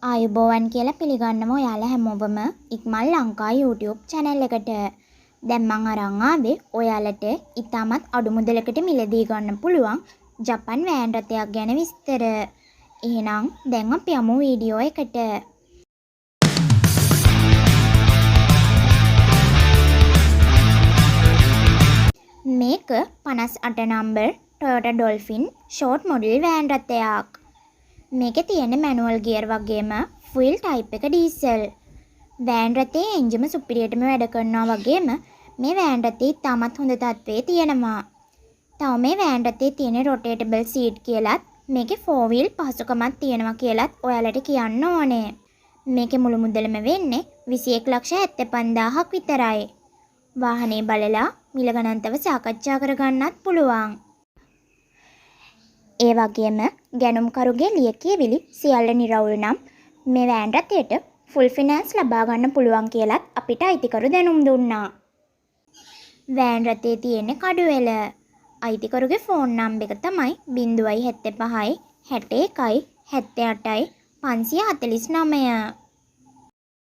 ආයුබෝවන් කියලා පිළිගන්නවා ඔයාලා හැමෝම ඉක්මල් ලංකා YouTube channel එකට. දැන් මම අරන් ආවේ ඔයාලට ඉතාමත් අඩු මුදලකට මිලදී ගන්න පුළුවන් ජපන් වෑන් රථයක් ගැන විස්තර. එහෙනම් දැන් අපි යමු වීඩියෝ එකට. මේක 58 number Toyota Dolphin short model van රථයක්. මේකේ තියෙන මැනුවල් ගියර් වගේම ෆුල් ටයිප් එක ඩීසල්. වෑන් රථයේ එන්ජිම සුපිරියටම වැඩ කරනවා වගේම මේ වෑන් රථයේ ඉතාමත් හොඳ තත්ත්වයේ තියෙනවා. තව මේ වෑන් රථයේ තියෙන රොටේටබල් සීට් කියලත් මේකේ 4 wheel පහසුකමක් තියෙනවා කියලත් ඔයාලට කියන්න ඕනේ. මේකේ මුළු මුදලම වෙන්නේ 21,75,000ක් විතරයි. වාහනේ බලලා මිල ගණන්තව සාකච්ඡා කරගන්නත් පුළුවන්. ඒ වගේම ගැනුම්කරුගේ ලියකියවිලි සියල්ල නිරවුල් නම් මේ වෑන් රථයට ෆුල් ෆිනෑන්ස් ලබා ගන්න පුළුවන් කියලත් අපිට අයිතිකරු දැනුම් දුන්නා. වෑන් රථයේ තියෙන කඩුවෙල අයිතිකරුගේ ෆෝන් නම්බර් එක තමයි 075 61 78 549.